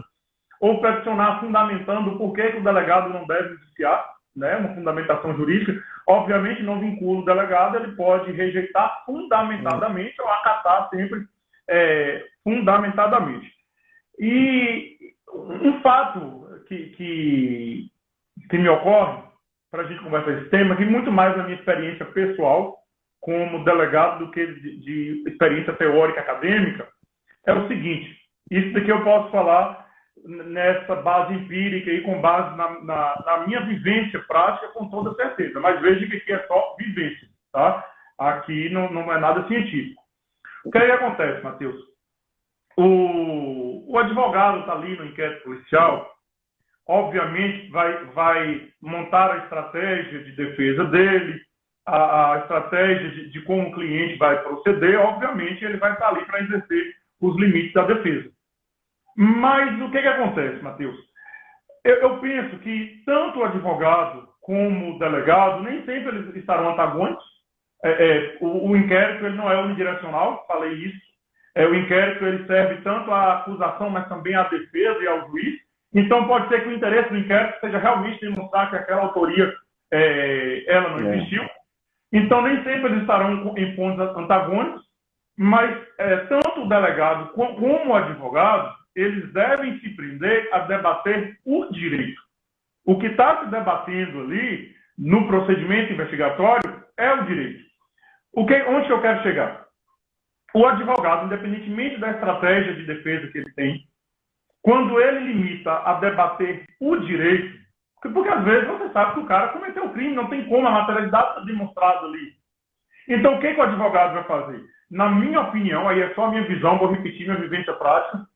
ou peticionar fundamentando por que o delegado não deve indiciar, né? Uma fundamentação jurídica. Obviamente, não vincula o delegado, ele pode rejeitar fundamentadamente ou acatar sempre fundamentadamente. E um fato que me ocorre, para a gente conversar esse tema, que muito mais da minha experiência pessoal como delegado do que de experiência teórica acadêmica, é o seguinte: isso daqui eu posso falar nessa base empírica e com base na minha vivência prática, com toda certeza, mas veja que aqui é só vivência, tá? Aqui não é nada científico. O que aí acontece, Matheus? O advogado está ali no inquérito policial, obviamente vai montar a estratégia de defesa dele, a estratégia de como o cliente vai proceder. Obviamente ele vai estar ali para exercer os limites da defesa. Mas o que acontece, Matheus? Eu penso que tanto o advogado como o delegado nem sempre eles estarão antagônicos. O inquérito ele não é unidirecional, falei isso. O inquérito ele serve tanto à acusação, mas também à defesa e ao juiz. Então pode ser que o interesse do inquérito seja realmente demonstrar que aquela autoria ela não existiu. Então nem sempre eles estarão em pontos antagônicos, mas tanto o delegado como o advogado eles devem se prender a debater o direito. O que está se debatendo ali no procedimento investigatório é o direito. Onde eu quero chegar? O advogado, independentemente da estratégia de defesa que ele tem, quando ele limita a debater o direito, porque às vezes você sabe que o cara cometeu o crime, não tem como, a materialidade está demonstrada ali. Então, o que o advogado vai fazer? Na minha opinião, aí é só a minha visão, vou repetir minha vivência prática,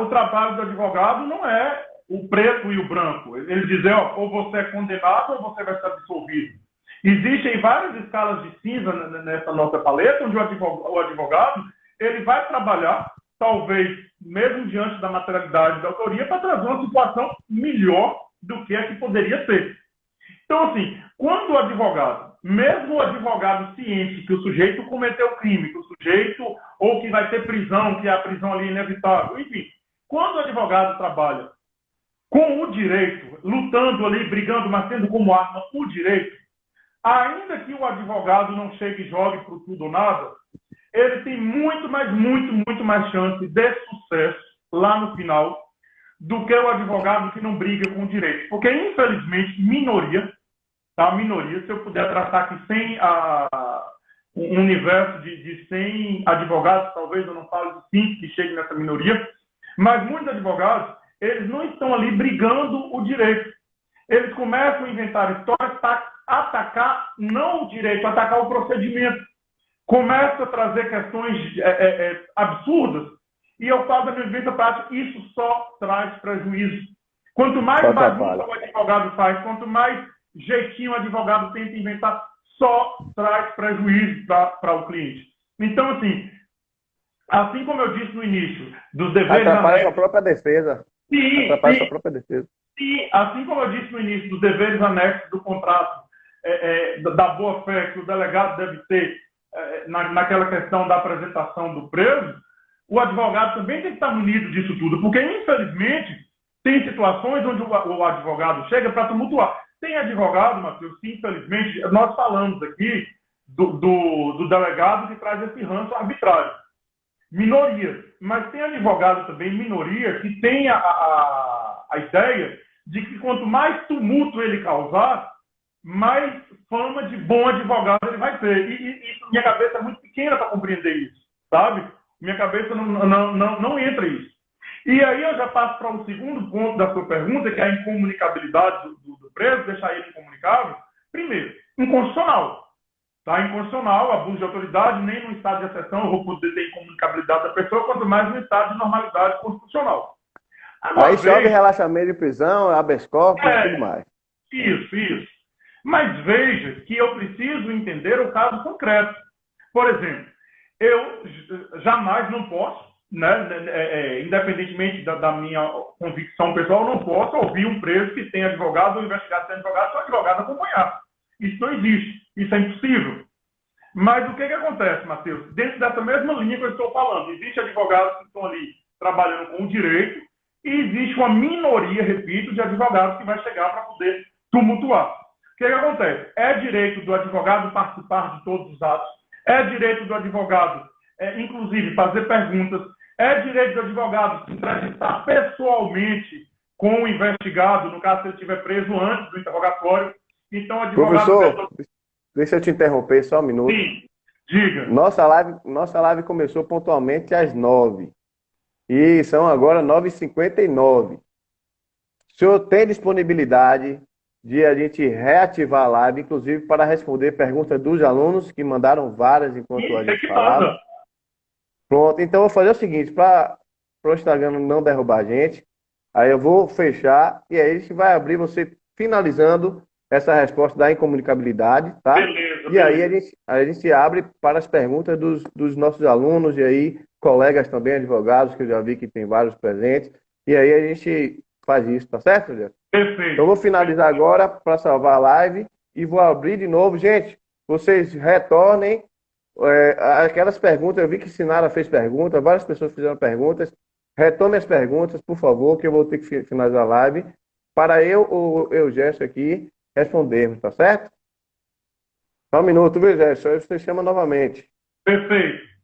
o trabalho do advogado não é o preto e o branco. Ele dizer, ou você é condenado ou você vai ser absolvido. Existem várias escalas de cinza nessa nossa paleta, onde o advogado ele vai trabalhar, talvez, mesmo diante da materialidade da autoria, para trazer uma situação melhor do que a que poderia ser. Então, assim, quando o advogado, mesmo o advogado ciente que o sujeito cometeu crime, que o sujeito, ou que vai ter prisão, que a prisão ali é inevitável, enfim, quando o advogado trabalha com o direito, lutando ali, brigando, mas tendo como arma o direito, ainda que o advogado não chegue e jogue para tudo ou nada, ele tem muito mais chance de sucesso lá no final do que o advogado que não briga com o direito. Porque, infelizmente, minoria, se eu puder tratar aqui sem um universo de 100 advogados, talvez eu não fale de 5 que cheguem nessa minoria, mas muitos advogados, eles não estão ali brigando o direito. Eles começam a inventar histórias para atacar não o direito, atacar o procedimento. Começa a trazer questões absurdas E eu falo da minha vivência prática, isso só traz prejuízo. Quanto mais Só bagunça atrapalha. o advogado faz, quanto mais jeitinho o advogado tenta inventar, só traz prejuízo para o cliente. Então, assim como eu disse no início, dos deveres Atrapalha sua anexos, própria defesa. sim, Atrapalha sua própria defesa. e, assim como eu disse no início, dos deveres anexos do contrato, da boa-fé que o delegado deve ter naquela questão da apresentação do preso, o advogado também tem que estar munido disso tudo, porque, infelizmente, tem situações onde o advogado chega para tumultuar. Tem advogado, Matheus, que, infelizmente, nós falamos aqui do delegado que traz esse ranço arbitrário. Minoria. Mas tem advogado também, minoria, que tem a ideia de que quanto mais tumulto ele causar, mais fama de bom advogado ele vai ter. E minha cabeça é muito pequena para compreender isso, sabe? Minha cabeça não entra isso. E aí eu já passo para o segundo ponto da sua pergunta, que é a incomunicabilidade do preso, deixar ele incomunicável. Primeiro, inconstitucional. Tá? Inconstitucional, abuso de autoridade, nem no estado de exceção eu vou poder ter incomunicabilidade da pessoa, quanto mais no estado de normalidade constitucional. Agora, Aí chove relaxamento de prisão, habeas corpus e tudo mais. Isso. Mas veja que eu preciso entender o caso concreto. Por exemplo, eu jamais não posso, né, independentemente da minha convicção pessoal, não posso ouvir um preso que tem advogado ou investigado sem advogado, se o advogado acompanhar. Isso não existe. Isso é impossível. Mas o que acontece, Matheus? Dentro dessa mesma linha que eu estou falando, existem advogados que estão ali trabalhando com o direito e existe uma minoria, repito, de advogados que vai chegar para poder tumultuar. O que acontece? É direito do advogado participar de todos os atos, é direito do advogado, inclusive, fazer perguntas, é direito do advogado se entrevistar pessoalmente com o investigado, no caso se ele estiver preso antes do interrogatório. Então, advogado... Professor, deixa eu te interromper só um minuto. Sim, diga. Nossa live começou pontualmente às 9. E são agora 9h59. O senhor tem disponibilidade de a gente reativar a live, inclusive para responder perguntas dos alunos que mandaram várias enquanto a gente falava? Pronto, então eu vou fazer o seguinte, para o Instagram não derrubar a gente, aí eu vou fechar e aí a gente vai abrir você finalizando essa resposta da incomunicabilidade, tá? Beleza, e aí a gente abre para as perguntas dos nossos alunos e aí colegas também, advogados, que eu já vi que tem vários presentes, e aí a gente faz isso, tá certo, Juliano? Perfeito. Então eu vou finalizar agora para salvar a live e vou abrir de novo. Gente, vocês retornem aquelas perguntas, eu vi que Sinara fez perguntas, várias pessoas fizeram perguntas. Retome as perguntas, por favor, que eu vou ter que finalizar a live para eu Gerson aqui, respondermos, tá certo? Só um minuto, viu, Gerson? Você chama novamente. Perfeito.